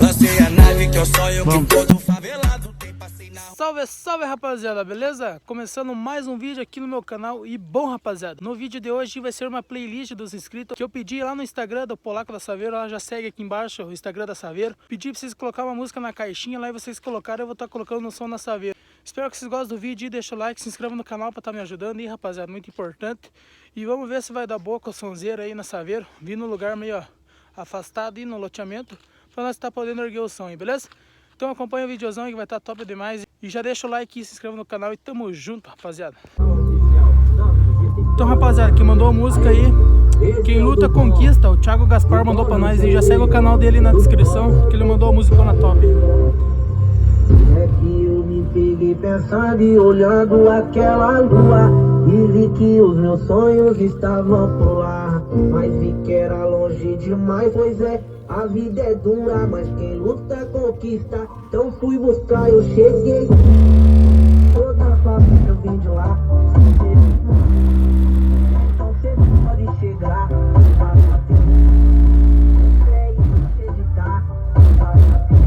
lancei a nave que é o sonho que todo favelado tem. Passei na... Salve, salve rapaziada, beleza? Começando mais um vídeo aqui no meu canal. E bom rapaziada, no vídeo de hoje vai ser uma playlist dos inscritos que eu pedi lá no Instagram do Polaco da Saveiro. Ela já segue aqui embaixo o Instagram da Saveiro. Pedi pra vocês colocar uma música na caixinha lá e vocês colocaram, eu vou estar colocando no som na Saveiro. Espero que vocês gostem do vídeo e deixa o like, se inscreva no canal pra estar me ajudando aí rapaziada, muito importante. E vamos ver se vai dar boa com o sonzeiro aí na Saveiro. Vim num lugar meio afastado aí no loteamento pra nós estar podendo erguer o som aí, beleza? Então acompanha o videozão aí que vai estar top demais. E já deixa o like e se inscreva no canal e tamo junto, rapaziada. Então, rapaziada, quem mandou a música aí, quem luta conquista, o Thiago Gaspar mandou pra nós e já segue o canal dele na descrição, que ele mandou a música na top. É que eu me peguei pensando e olhando aquela lua e vi que os meus sonhos estavam por lá, mas vi que era longe demais, pois é, a vida é dura, mas quem luta conquista. Então fui buscar, eu cheguei. Toda a família eu vim de lá. Então você pode chegar. Vai bater. Fé e acreditar. Vai bater.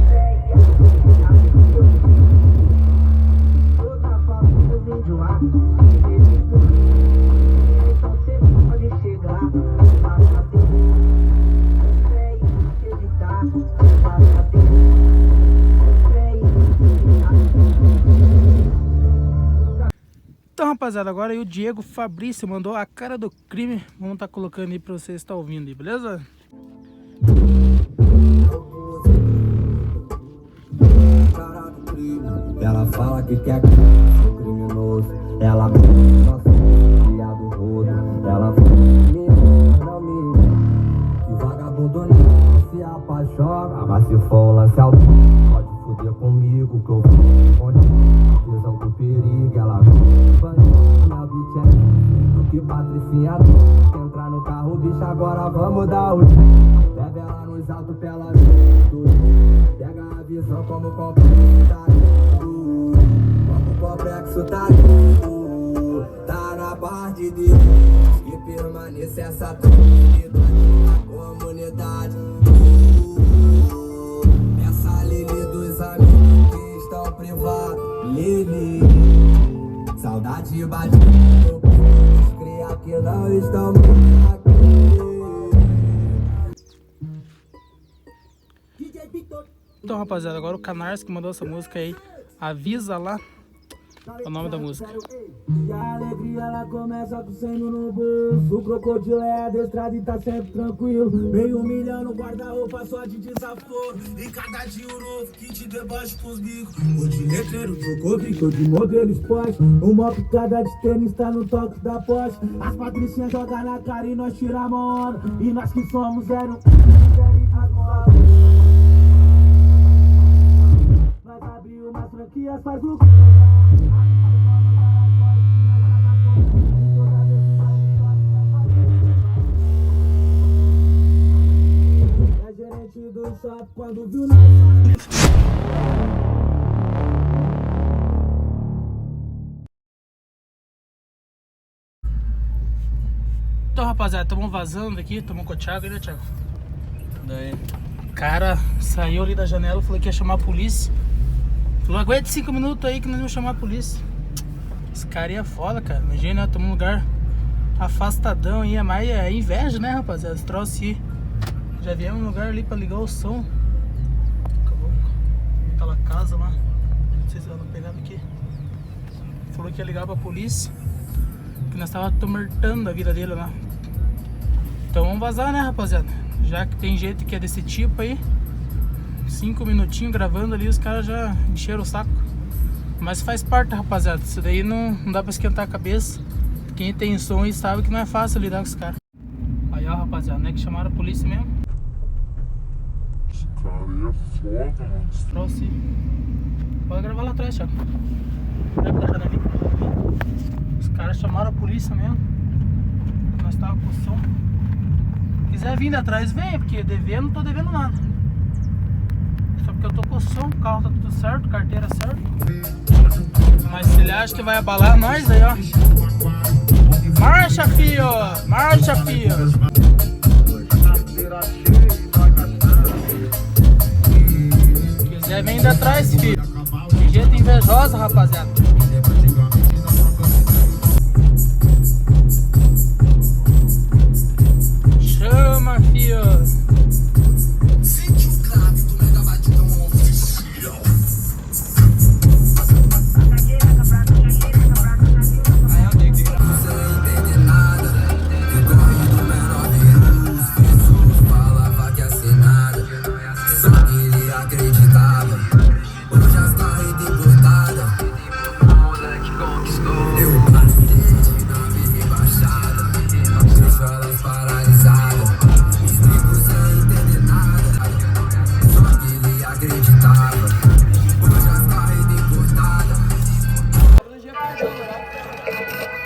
Fé e acreditar. Toda a família eu vim de lá. Então você pode chegar. Vai bater. Então rapaziada, agora aí o Diego Fabrício mandou a cara do crime. Vamos estar colocando aí pra vocês estar ouvindo aí, beleza? Ela fala que quer que eu sou criminoso. Ela nossa, criado rodo. Ela não me que vagabundo não se apaixona. Mas se for um lance alto, pode fuder comigo que eu vou onde visão com perigo. Ela minha bitch é do que Patricinha. Entrar no carro, bicho, agora vamos dar o leva ela nos altos pela vida. Pega a visão como complexo. Como complexo tá lindo. Tá na parte de Deus que permanece essa tranquilidade na comunidade. Essa Lili dos amigos que estão privados. Lili, saudade bate no peito. Cria que não estão aqui. Então rapaziada, agora o Canars que mandou essa música aí, Avisa Lá, é o nome da música. E a alegria ela começa com 100 no bolso. O crocodilo é adestrado e tá sempre tranquilo. Meio milhão no guarda-roupa só de desaforo. E cada dia um novo que te deboche com os bicos. O de letreiro trocou bico de modelo esporte. Uma picada de tênis tá no toque da Porsche. As patricinhas jogam na cara e nós tiramos a onda. E nós que somos zero nós abriu umas franquias, faz o é gerente do shopping quando viu nós. Então rapaziada, estamos vazando aqui, estamos com o Thiago aí, né Thiago? Daí o cara saiu ali da janela, falou que ia chamar a polícia. Falou, aguenta 5 minutos aí que nós vamos chamar a polícia. Esse cara aí é foda, cara. Imagina, né? Estamos num lugar afastadão aí. É mais inveja, né, rapaziada? Esse troço aí. Já viemos num lugar ali pra ligar o som. Acabou aquela casa lá. Não sei se ela não pegava aqui. Falou que ia ligar pra polícia, que nós tava tumultando a vida dele lá. Então vamos vazar, né, rapaziada? Já que tem jeito que é desse tipo aí. 5 minutinhos gravando ali, os caras já encheram o saco. Mas faz parte, rapaziada. Isso daí não dá pra esquentar a cabeça. Quem tem som aí sabe que não é fácil lidar com os caras. Aí ó, rapaziada, não é que chamaram a polícia mesmo? Esse cara aí é foda, mano. Trouxe. Pode gravar lá atrás, Thiago. Vai pra janelinha. Os caras chamaram a polícia mesmo. Nós tava com o som. Se quiser vir atrás, vem, porque devendo, não tô devendo nada. Só porque eu tô com o som, o carro tá tudo certo, carteira certa. Mas se ele acha que vai abalar nós aí, ó. Marcha, fio! Marcha, fio! Já vem indo atrás, filho. Que gente invejosa, rapaziada. Chama, filho.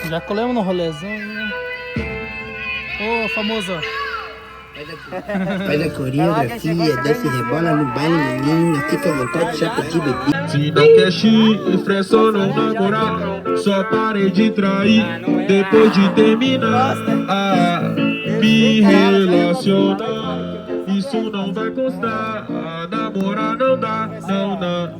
Já colemos no rolezão. Ô, famoso. Faz a coreografia, desce, rebola no baile, menina, fica à vontade, chapa de bebê. Se não quer chifre, é só não namorar. Só parei de trair depois de terminar. Me relacionar, isso não vai custar. Namorar não dá, não dá.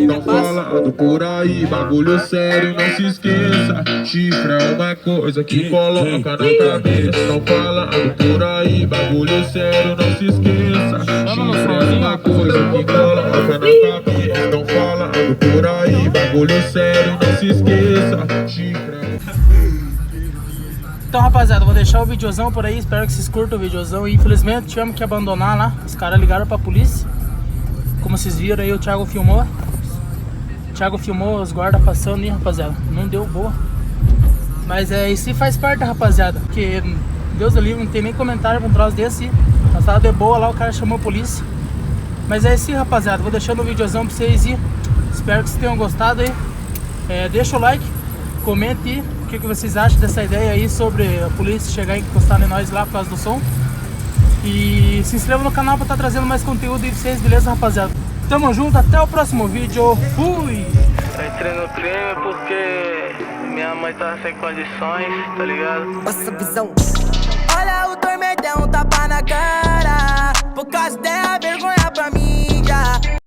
Não falando por aí, bagulho sério, não se esqueça. Chifre é uma coisa que coloca na cabeça. Não falando por aí, bagulho sério, não se esqueça. Chifre é uma coisa que coloca na cabeça. Não falando por aí, bagulho sério, não se esqueça. Chifre é... Então, rapaziada, vou deixar o videozão por aí. Espero que vocês curtam o videozão. Infelizmente tivemos que abandonar lá. Os caras ligaram pra polícia. Como vocês viram aí, o Thiago filmou. O Thiago filmou os guardas passando aí, rapaziada. Não deu boa. Mas isso faz parte, rapaziada. Porque Deus do livre, não tem nem comentário pra um troço desse. Nós tava de boa lá, o cara chamou a polícia. Mas é isso aí, rapaziada. Vou deixando o videozão pra vocês aí. Espero que vocês tenham gostado aí. Deixa o like, comente aí o que vocês acham dessa ideia aí sobre a polícia chegar e encostar em nós lá por causa do som. E se inscreva no canal pra estar trazendo mais conteúdo aí pra vocês, beleza, rapaziada? Tamo junto, até o próximo vídeo. Fui! Entrei no crime porque minha mãe tava sem condições, tá ligado? Passa visão. Olha o tormentão, tapa na cara. Por causa dela, vergonha pra mim já.